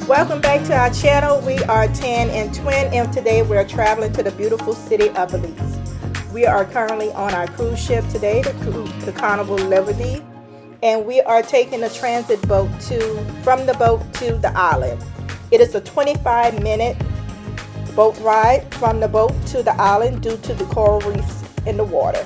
Welcome back to our channel. We are Tan and Twin, and today we're traveling to the beautiful city of Belize. We are currently on our cruise ship today, the Carnival Liberty, and we are taking a transit boat from the boat to the island. It is a 25-minute boat ride from the boat to the island due to the coral reefs in the water.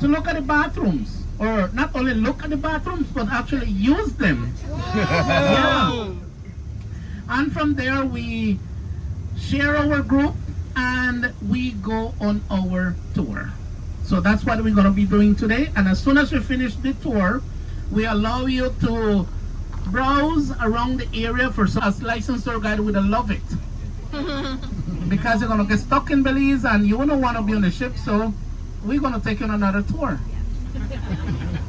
To look at the bathrooms, or not only look at the bathrooms, but actually use them. Yeah. And from there we share our group and we go on our tour. So that's what we're going to be doing today. And as soon as we finish the tour, we allow you to browse around the area. For us licensed tour guide, would love it. Because you're going to get stuck in Belize and you don't want to be on the ship, so we're going to take you on another tour.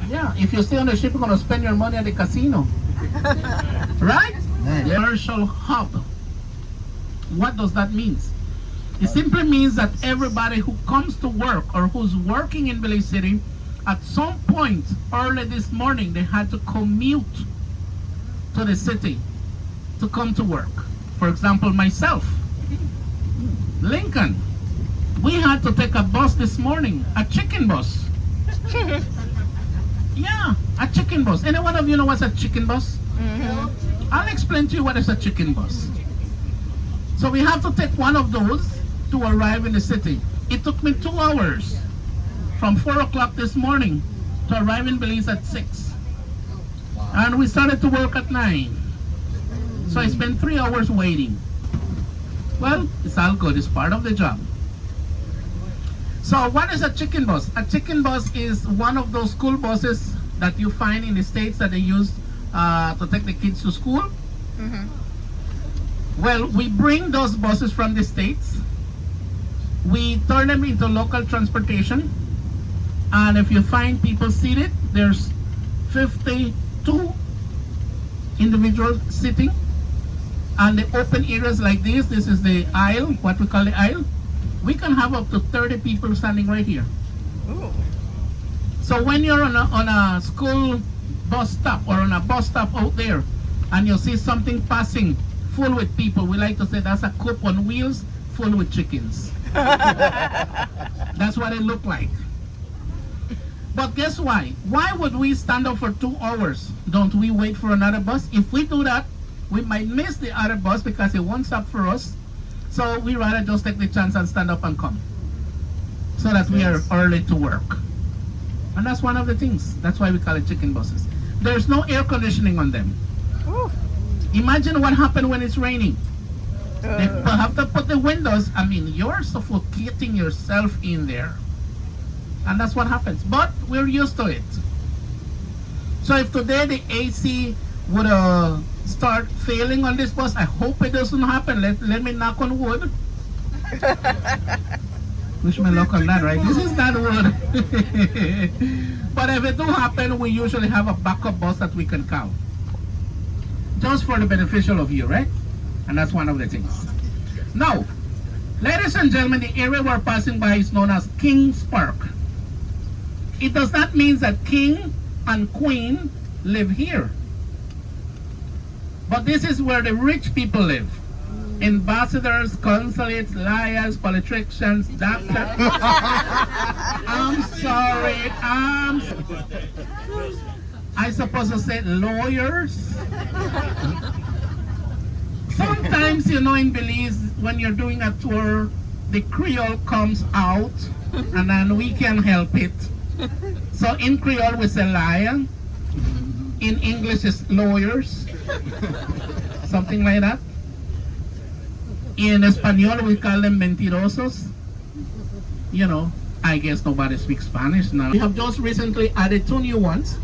Yeah, if you stay on the ship, you're going to spend your money at the casino. Right? The commercial hub. What does that mean? It simply means that everybody who comes to work or who's working in Belize City, at some point early this morning, they had to commute to the city to come to work. For example, myself, Lincoln. We had to take a bus this morning, a chicken bus. Yeah, a chicken bus. Any one of you know what's a chicken bus? Mm-hmm. I'll explain to you what is a chicken bus. So we have to take one of those to arrive in the city. It took me 2 hours from 4 o'clock this morning to arrive in Belize at 6. And we started to work at 9. So I spent 3 hours waiting. Well, it's all good. It's part of the job. So what is a chicken bus? A chicken bus is one of those school buses that you find in the States that they use to take the kids to school. Mm-hmm. Well, we bring those buses from the States. We turn them into local transportation. And if you find people seated, there's 52 individuals sitting. And the open areas like this is the aisle, what we call the aisle. We can have up to 30 people standing right here. Ooh. So when you're on a school bus stop or on a bus stop out there and you see something passing full with people, we like to say that's a coop on wheels full with chickens. That's what it looked like. But guess why? Why would we stand up for 2 hours? Don't we wait for another bus? If we do that, we might miss the other bus because it won't stop for us. So we rather just take the chance and stand up and come, so that we are early to work. And that's one of the things. That's why we call it chicken buses. There's no air conditioning on them. Ooh. Imagine what happened when it's raining. They have to put the windows. I mean, you're suffocating yourself in there. And that's what happens. But we're used to it. So if today the AC would start failing on this bus, I hope it doesn't happen. Let me knock on wood. Wish me luck on that, right? This is not wood. But if it do happen, we usually have a backup bus that we can count. Just for the beneficial of you, right? And that's one of the things. Now, ladies and gentlemen, the area we're passing by is known as King's Park. It does not mean that king and queen live here. But this is where the rich people live. Ambassadors, consulates, lawyers, politicians, doctors. I'm sorry. I supposed to say lawyers. Sometimes, you know, in Belize, when you're doing a tour, the Creole comes out, and then we can help it. So in Creole we say lion. In English it's lawyers. something like that. In Espanol, we call them mentirosos. You know, I guess nobody speaks Spanish now. We have just recently added 2 new ones.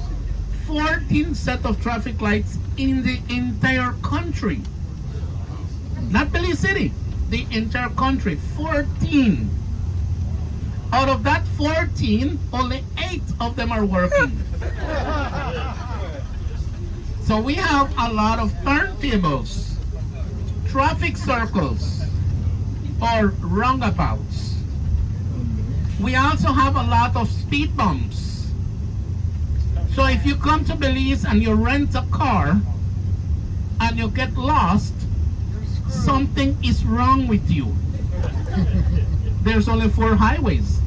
14 set of traffic lights in the entire country. Not Belize City, the entire country. 14. Out of that 14, only 8 of them are working. So we have a lot of turntables, traffic circles, or roundabouts. We also have a lot of speed bumps. So if you come to Belize and you rent a car and you get lost, something is wrong with you. There's only 4 highways.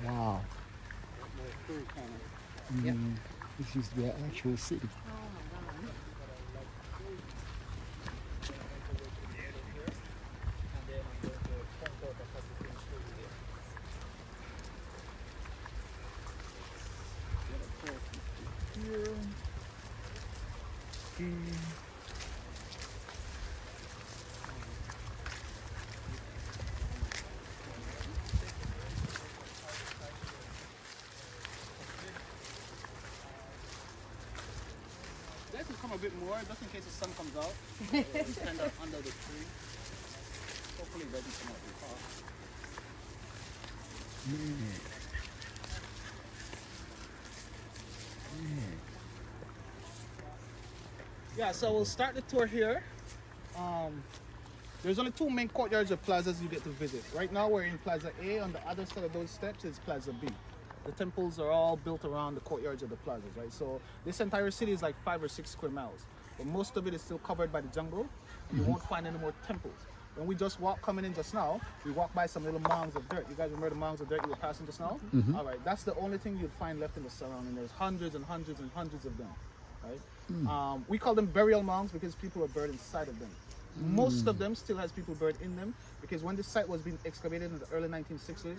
Wow. This used to be an actual city. Let's come a bit more, just in case the sun comes out. We stand up under the tree. Hopefully it doesn't come out too far. Yeah, so we'll start the tour here. There's only 2 main courtyards or plazas you get to visit. Right now we're in Plaza A. On the other side of those steps is Plaza B. The temples are all built around the courtyards of the plazas, right? So this entire city is like 5 or 6 square miles, but most of it is still covered by the jungle. You won't find any more temples. When we just walk coming in just now, we walk by some little mounds of dirt. You guys remember the mounds of dirt you were passing just now? All right, that's the only thing you'd find left in the surrounding. There's hundreds and hundreds and hundreds of them, right? We call them burial mounds because people are buried inside of them. Most of them still has people buried in them because when this site was being excavated in the early 1960s,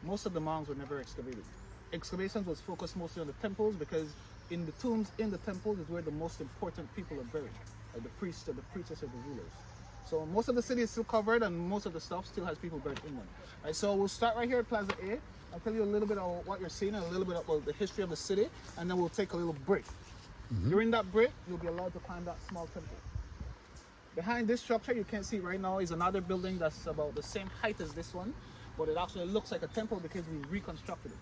most of the mounds were never excavated. Excavations was focused mostly on the temples because in the tombs in the temples is where the most important people are buried, like the priests or the preachers or the rulers. So most of the city is still covered and most of the stuff still has people buried in them. Right, so we'll start right here at Plaza A. I'll tell you a little bit about what you're seeing and a little bit about the history of the city, and then we'll take a little break. During that break, you'll be allowed to climb that small temple. Behind this structure you can't see right now is another building that's about the same height as this one, but it actually looks like a temple because we reconstructed it.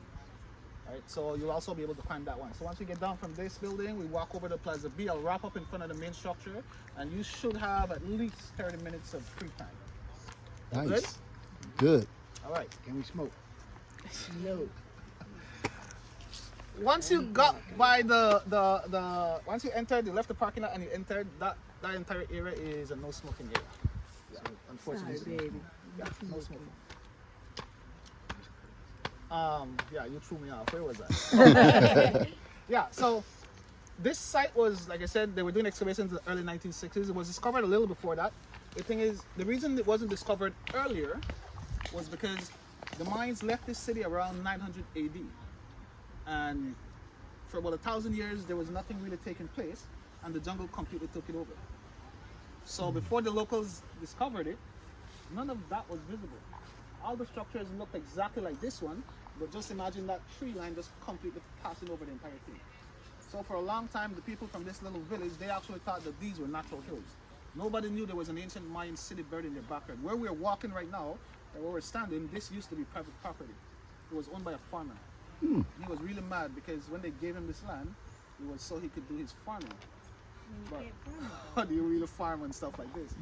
Right, so you'll also be able to climb that one. So once we get down from this building, we walk over to Plaza B. I'll wrap up in front of the main structure, and you should have at least 30 minutes of free time. Nice. Good. All right. Can we smoke? No. Once you got by once you entered, you left the parking lot and you entered, that entire area is a no smoking area. So unfortunately, yeah, no smoking. Yeah, you threw me off. Where was I? Yeah, so this site was, like I said, they were doing excavations in the early 1960s. It was discovered a little before that. The thing is, the reason it wasn't discovered earlier was because the mines left this city around 900 AD. And for about 1,000 years, there was nothing really taking place, and the jungle completely took it over. So before the locals discovered it, none of that was visible. all the structures looked exactly like this one, but just imagine that tree line just completely passing over the entire thing. So for a long time, the people from this little village, they actually thought that these were natural hills. Nobody knew there was an ancient Mayan city buried in their backyard. Where we're walking right now, and where we're standing, this used to be private property. It was owned by a farmer. He was really mad because when they gave him this land, it was so he could do his farming. But how do you really farm and stuff like this,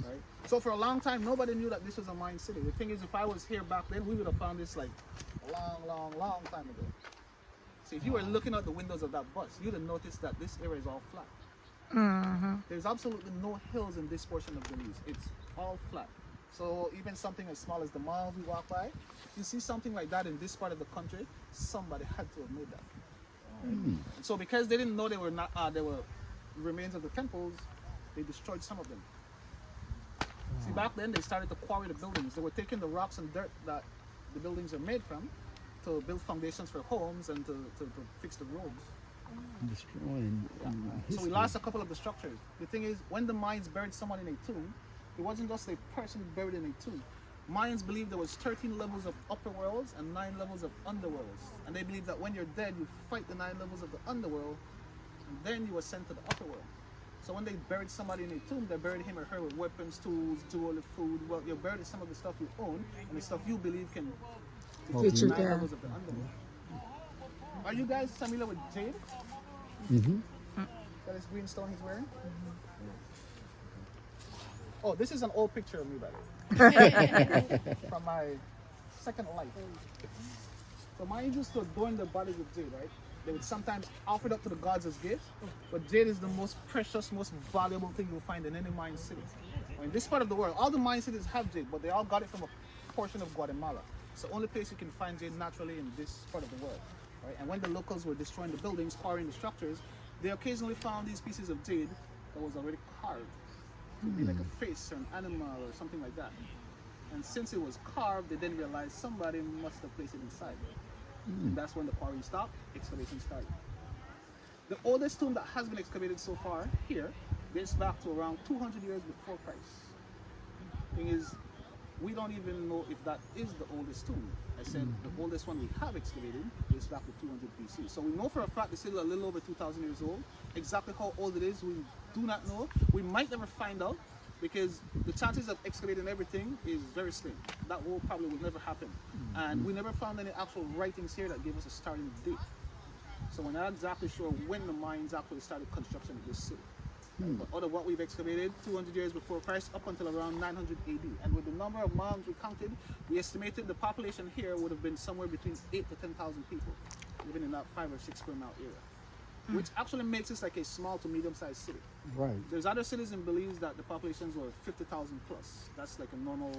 right? So for a long time, nobody knew that this was a Mayan city. The thing is, if I was here back then, we would have found this like long time ago. So if you were looking out the windows of that bus, you'd have noticed that this area is all flat. There's absolutely no hills in this portion of Belize. It's all flat. So even something as small as the mall we walk by, you see something like that in this part of the country, somebody had to have made that. Right? So because they didn't know they were not, there were remains of the temples, they destroyed some of them. See, back then they started to quarry the buildings. They were taking the rocks and dirt that the buildings are made from to build foundations for homes and to fix the roads. Destroying. So we lost a couple of the structures. The thing is, when the Mayans buried someone in a tomb, it wasn't just a person buried in a tomb. Mayans believed there was 13 levels of upper worlds and 9 levels of underworlds. And they believed that when you're dead, you fight the 9 levels of the underworld, and then you were sent to the upper world. So when they buried somebody in a tomb, they buried him or her with weapons, tools, jewelry, food. Well, you're buried with some of the stuff you own and the stuff you believe can defeat the 9 levels of the underworld. Are you guys familiar with Jade? That is green stone he's wearing? Oh, this is an old picture of me, by the way. From my second life. So Mayans used to adorn their bodies with jade, right? They would sometimes offer it up to the gods as gifts, but jade is the most precious, most valuable thing you'll find in any Mayan city. In this part of the world, all the Mayan cities have jade, but they all got it from a portion of Guatemala. It's the only place you can find jade naturally in this part of the world. Right? And when the locals were destroying the buildings, quarrying the structures, they occasionally found these pieces of jade that was already carved. It would be like a face or an animal or something like that. And since it was carved, they then realized somebody must have placed it inside. And that's when the quarrying stopped, excavation started. The oldest tomb that has been excavated so far here dates back to around 200 years before Christ. Thing is, we don't even know if that is the oldest tomb. I said the oldest one we have excavated dates back to 200 BC. So we know for a fact it's still a little over 2,000 years old. Exactly how old it is, we do not know. We might never find out because the chances of excavating everything is very slim. That will probably will never happen. And we never found any actual writings here that gave us a starting date. So we're not exactly sure when the Mayans actually started construction of this city. But out of what we've excavated, 200 years before Christ up until around 900 AD. And with the number of mounds we counted, we estimated the population here would have been somewhere between 8 to 10,000 people, living in that 5 or 6 square mile area, which actually makes this like a small to medium-sized city. Right. There's other cities in Belize that the populations were 50,000 plus. That's like a normal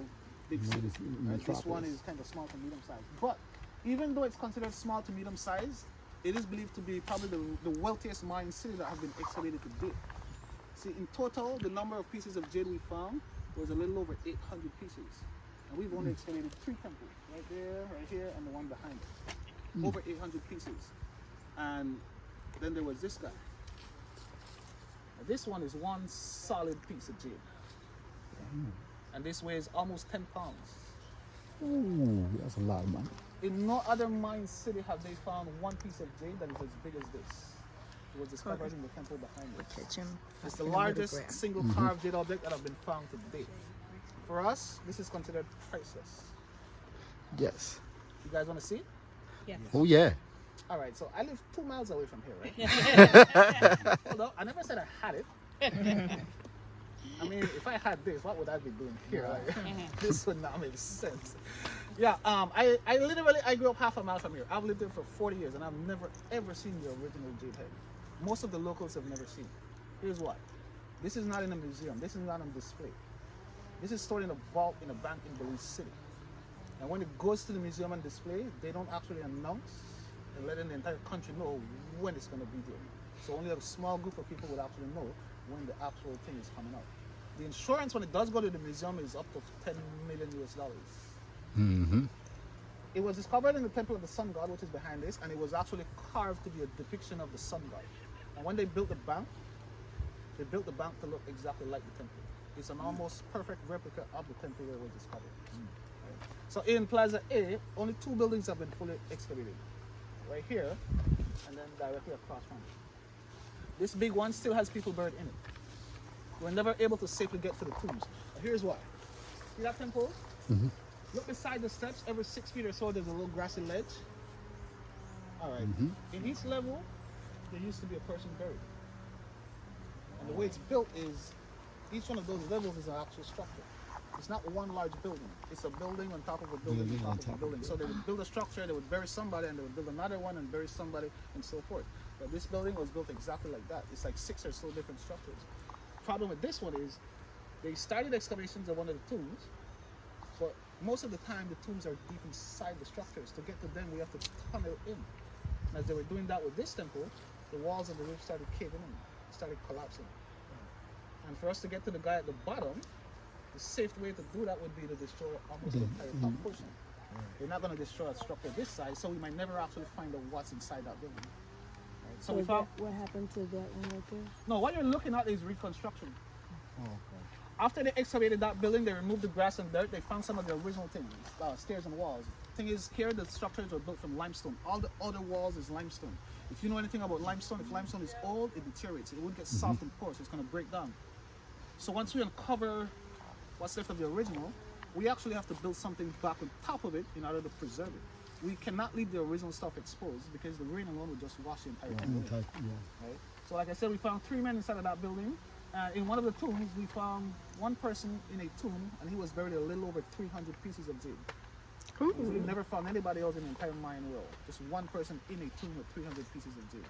big city. Right? This one is kind of small to medium-sized. But even though it's considered small to medium-sized, it is believed to be probably the wealthiest Mayan city that have been excavated to date. See, in total, the number of pieces of jade we found was a little over 800 pieces. And we've only excavated 3 temples, right there, right here, and the one behind it. Over 800 pieces. And then there was this guy. Now, this one is one solid piece of jade. And this weighs almost 10 pounds. Ooh, that's a lot of money. In no other Mayan city have they found one piece of jade that is as big as this. It was discovered in the temple behind us. It's the largest single carved jade object that have been found to date. For us, this is considered priceless. Yes. You guys want to see it? Yes. Oh, yeah. All right, so I live 2 miles away from here, right? Although I never said I had it. I mean, if I had this, what would I be doing here? Like, this would not make sense. Yeah, I literally grew up half a mile from here. I've lived there for 40 years and I've never ever seen the original jade head. Most of the locals have never seen it. Here's why. This is not in a museum. This is not on display. This is stored in a vault in a bank in Belize City. And when it goes to the museum and display, they don't actually announce and letting the entire country know when it's going to be there. So only a small group of people would actually know when the actual thing is coming out. The insurance, when it does go to the museum, is up to $10 million US. It was discovered in the temple of the sun god, which is behind this, and it was actually carved to be a depiction of the sun god. And when they built the bank, they built the bank to look exactly like the temple. It's an almost perfect replica of the temple where it was discovered. Right? So in Plaza A, only 2 buildings have been fully excavated. Right here, and then directly across from it. This big one still has people buried in it. We're never able to safely get to the tombs. Here's why. See that temple? Look beside the steps, every 6 feet or so, there's a little grassy ledge. All right. In each level, there used to be a person buried. And the way it's built is, each one of those levels is an actual structure. It's not one large building. It's a building on top of a building on top of a building. So they would build a structure, they would bury somebody, and they would build another one and bury somebody, and so forth. But this building was built exactly like that. It's like 6 or so different structures. Problem with this one is, they started excavations of one of the tombs, but most of the time the tombs are deep inside the structures. To get to them, we have to tunnel in. And as they were doing that with this temple, the walls of the roof started caving in, started collapsing. And for us to get to the guy at the bottom, the safe way to do that would be to destroy almost the entire top portion. We're not going to destroy a structure this size, so we might never actually find out what's inside that building. Right? So we found. What happened to that one right there? No, what you're looking at is reconstruction. After they excavated that building, they removed the grass and dirt. They found some of the original things, stairs and walls. Thing is, here the structures were built from limestone. All the other walls is limestone. If you know anything about limestone, if limestone is old, it deteriorates. It won't get soft and porous. It's going to break down. So once we uncover what's left of the original, we actually have to build something back on top of it in order to preserve it. We cannot leave the original stuff exposed because the rain alone would just wash the entire thing away. Right? So like I said, we found 3 men inside of that building. In one of the tombs, we found one person in a tomb, and he was buried a little over 300 pieces of jade. So we've never found anybody else in the entire Mayan world. Just one person in a tomb with 300 pieces of jade.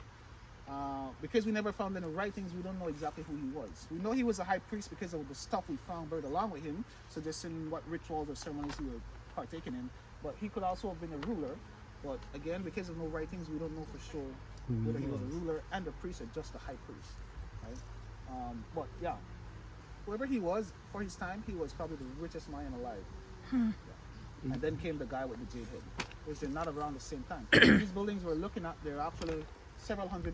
Because we never found any writings, we don't know exactly who he was. We know he was a high priest because of the stuff we found buried along with him, suggesting what rituals or ceremonies he was partaking in. But he could also have been a ruler. But again, because of no writings, we don't know for sure whether he was a ruler and a priest or just a high priest. Right? But yeah, whoever he was, for his time, he was probably the richest Mayan alive. Yeah. And then came the guy with the jade head, which they're not around the same time. These buildings we're looking at, they're actually several hundred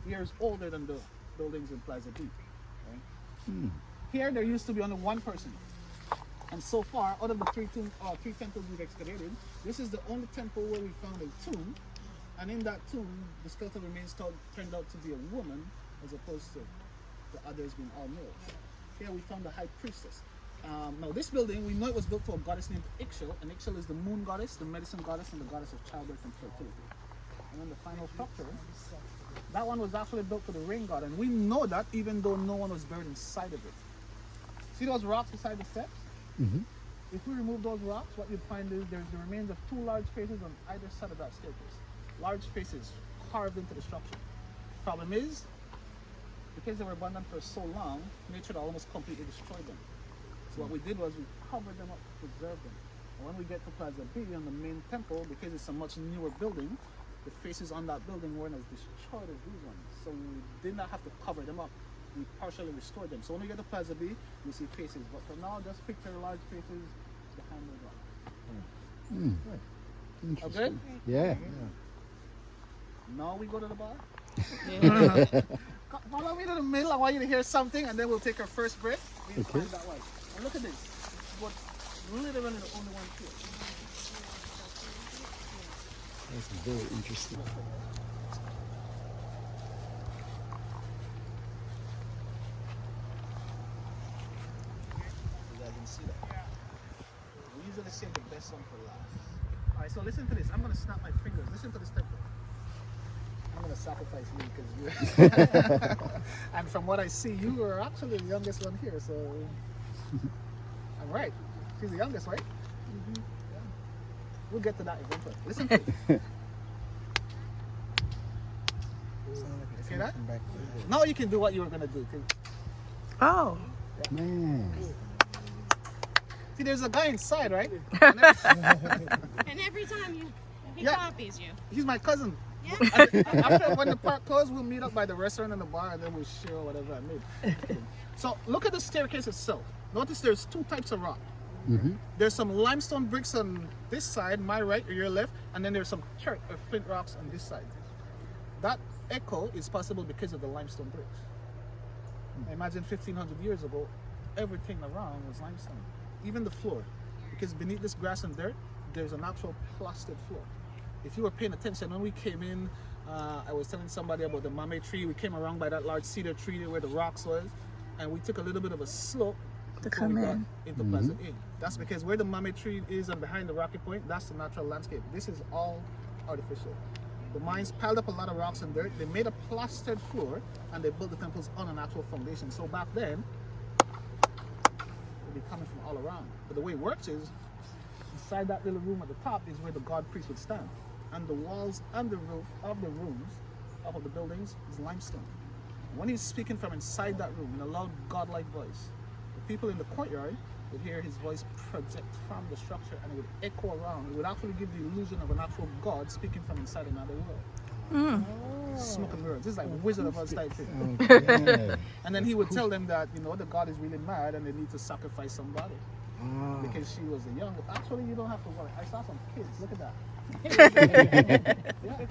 years older than the buildings in Plaza B. Right? Here, there used to be only one person. And so far, out of the three temples we've excavated, this is the only temple where we found a tomb. And in that tomb, the skeletal remains turned out to be a woman, as opposed to the others being all males. Here we found the high priestess. Now this building, we know it was built to a goddess named Ixchel, and Ixchel is the moon goddess, the medicine goddess, and the goddess of childbirth and fertility. And then the final structure, that one was actually built to the rain god, and we know that even though no one was buried inside of it. See those rocks beside the steps? If we remove those rocks, what you'd find is there's the remains of 2 large faces on either side of that staircase. Large faces carved into the structure. Problem is, because they were abandoned for so long, nature almost completely destroyed them. So what we did was we covered them up to preserve them. And when we get to Plaza B on the main temple, because it's a much newer building, the faces on that building weren't as destroyed as these ones. So we did not have to cover them up. We partially restored them. So when we get to Plaza B, you see faces. But for now, just picture large faces behind the rock. Okay? Yeah. Now we go to the bar. Follow me to the middle. I want you to hear something, and then we'll take our first break. We'll find that way. And look at this. This is what's literally the only one here. That's very interesting. You guys can see that. We usually save the best one for last. Alright, so listen to this. I'm going to snap my fingers. Listen to this tempo. I'm going to sacrifice you because you and from what I see, you are actually the youngest one here, so I'm right. She's the youngest, right? Yeah. We'll get to that eventually. Listen to it. See that? Now you can do what you were going to do. Oh. Man. See, there's a guy inside, right? And every time he copies you. He's my cousin. Yeah. After when the park closed, we'll meet up by the restaurant and the bar, and then we'll share whatever I made. So look at the staircase itself. Notice there's 2 types of rock. There's some limestone bricks on this side, my right or your left, and then there's some chert or flint rocks on this side. That echo is possible because of the limestone bricks. Imagine 1500 years ago, everything around was limestone, even the floor, because beneath this grass and dirt, there's an actual plastered floor. If you were paying attention, when we came in, I was telling somebody about the mame tree. We came around by that large cedar tree there where the rocks was, and we took a little bit of a slope To before we come got in. into Plaza A. That's because where the mame tree is and behind the rocky point, that's the natural landscape. This is all artificial. The mines piled up a lot of rocks and dirt. They made a plastered floor, and they built the temples on an actual foundation. So back then, they'd be coming from all around. But the way it works is, inside that little room at the top is where the god priest would stand. And the walls and the roof of the rooms, of the buildings, is limestone. When he's speaking from inside that room in a loud godlike voice, the people in the courtyard would hear his voice project from the structure, and it would echo around. It would actually give the illusion of an actual god speaking from inside another world. Smoke and mirrors. This is like Wizard of Oz type thing. Okay. And then he would tell them that, you know, the god is really mad and they need to sacrifice somebody. Ah. Because she was a young. Actually, you don't have to worry. I saw some kids. Look at that. Yeah.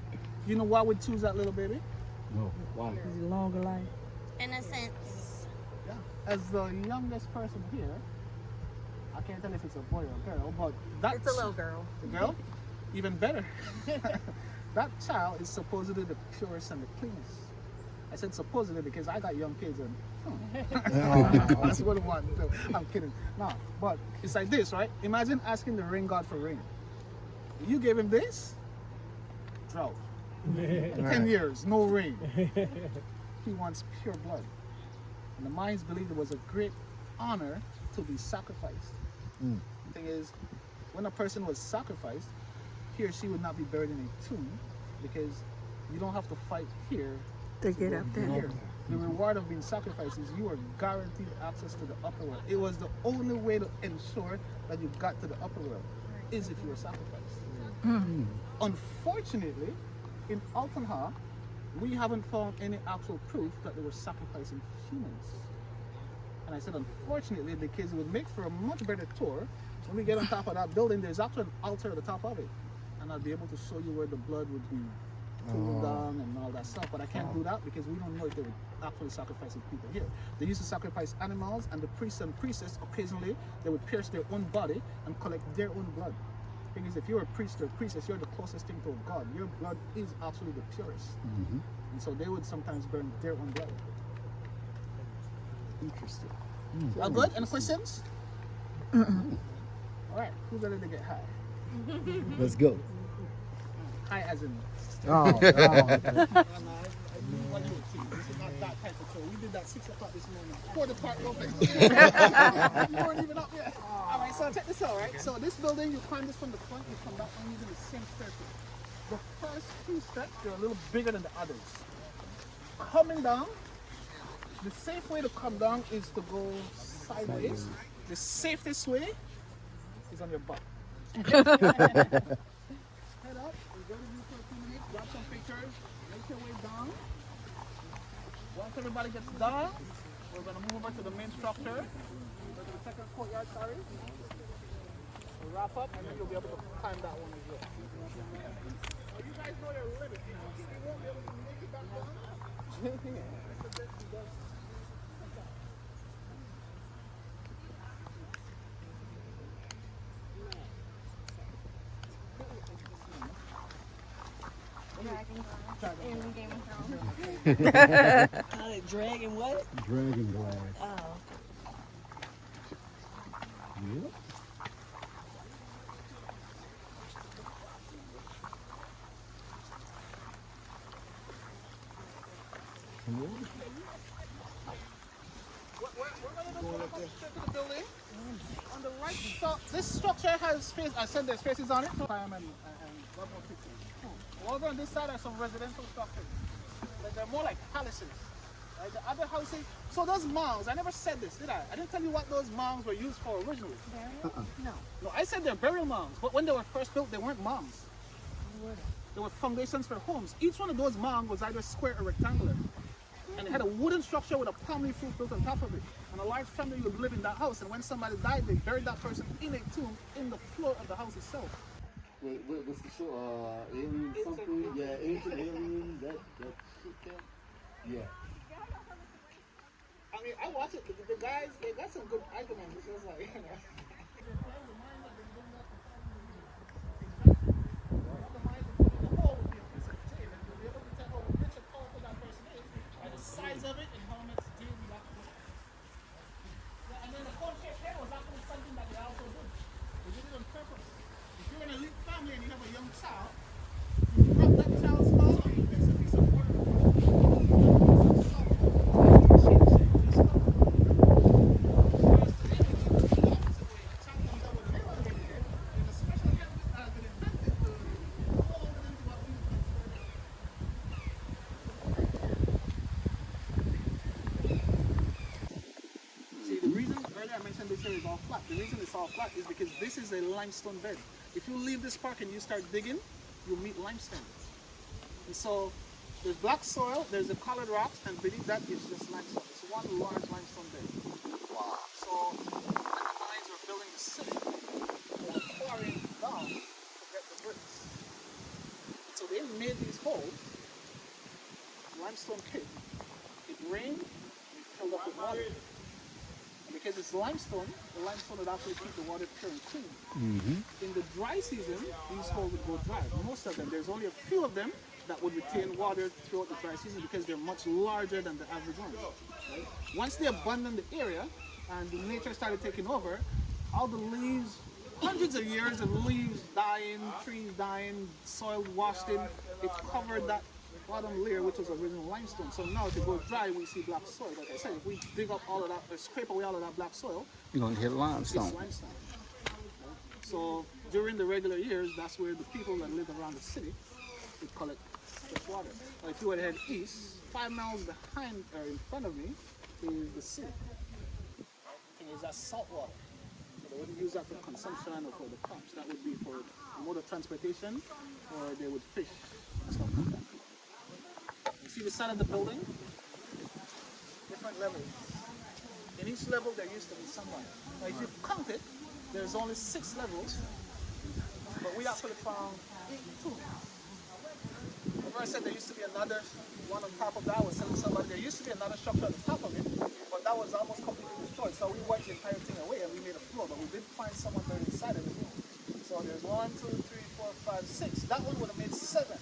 You know why would choose that little baby? No. Why? Is it longer life? Innocence. Yeah. As the youngest person here, I can't tell if it's a boy or a girl, but that's It's a little girl. the girl, even better. That child is supposedly the purest and the cleanest. I said supposedly because I got young kids and that's what I want to do. I'm kidding. No, but it's like this, right? Imagine asking the rain god for rain. You gave him this, drought. 10 years, no rain. He wants pure blood. And the Mayans believed it was a great honor to be sacrificed. The thing is, when a person was sacrificed, he or she would not be buried in a tomb because you don't have to fight here To get up there. here. The reward of being sacrificed is you are guaranteed access to the upper world. It was the only way to ensure that you got to the upper world is if you were sacrificed. Unfortunately, in Altun Ha, we haven't found any actual proof that they were sacrificing humans. And I said unfortunately because it would make for a much better tour. When we get on top of that building, there's actually an altar at the top of it. And I'll be able to show you where the blood would be cooled down and all that stuff. But I can't do that because we don't know if they were actually sacrificing people here. They used to sacrifice animals, and the priests and priestess, occasionally, they would pierce their own body and collect their own blood. The thing is, if you're a priest or a priestess, you're the closest thing to a god. Your blood is actually the purest. And so they would sometimes burn their own blood. Interesting. All good? Any questions? All right, who's ready to get high? Let's go. High as in... Oh, What you would think. This is not that type of tour. We did that 6 o'clock this morning. 4 the park open. You weren't even up yet. All right, so check this out, right? So this building, you climb this from the front, you come back and using the same staircase. The first 2 steps, they're a little bigger than the others. Coming down, the safe way to come down is to go sideways. The safest way is on your butt. Head up, you go to you for a few minutes, grab some pictures, make your way down. Once everybody gets done, we're going to move over to the main structure. Go to the second courtyard, sorry. We'll wrap up and then you'll be able to climb that one as well. So you guys know your limit. You won't be able to make it back down. That's the best you guys. In Game of Thrones. Dragon what? Dragon glass. Oh. Yep. To the building. On the right, so this structure has face. I said there's faces on it. So and one more picture. Over on this side are some residential structures. But they're more like palaces. Right? The other houses. So those mounds. I never said this, did I? I didn't tell you what those mounds were used for originally. No, I said they're burial mounds. But when they were first built, they weren't mounds. They were foundations for homes. Each one of those mounds was either square or rectangular. And it had a wooden structure with a palm leaf roof built on top of it. And a large family would live in that house. And when somebody died, they buried that person in a tomb in the floor of the house itself. Wait, what's the show? Alien something? Yeah, ancient aliens. That shit there? Yeah. I mean, I watch it. The guys, they got some good arguments. It's just like, See, the reason earlier I mentioned this area is all flat. The reason it's all flat is because this is a limestone bed. If you leave this park and you start digging, you'll meet limestone. And so there's black soil, there's the colored rocks, and beneath that is just limestone. It's one large limestone bed. Wow. So when the mines were building the city, they were quarrying down to get the bricks. So they made these holes, limestone pit. It rained, it filled up with water. And because it's limestone, the limestone would actually keep the water pure and clean. In the dry season, these holes would go dry. Most of them, there's only a few of them that would retain water throughout the dry season because they're much larger than the average ones. Right? Once they abandoned the area and the nature started taking over, all the leaves, hundreds of years of leaves dying, trees dying, soil washed in, it covered that bottom layer, which was original limestone. So now if it goes dry, we see black soil. Like I said, if we dig up all of that, or scrape away all of that black soil, You're going to hit limestone. it's limestone. So during the regular years, that's where the people that live around the city would collect fresh water. Now, if you were to head east, 5 miles behind or in front of me is the city. And it's that salt water. So they wouldn't use that for consumption or for the crops. That would be for mode of transportation, or they would fish and stuff like that. You see the side of the building? Different levels. In each level there used to be someone. Now if you count it, there's only 6 levels, but we actually found 2. Remember I said there used to be another one on top of that. I was telling somebody there used to be another structure on the top of it, but that was almost completely destroyed. So we wiped the entire thing away and we made a floor, but we did find someone buried inside of it. So there's 1, 2, 3, 4, 5, 6. That one would have made 7.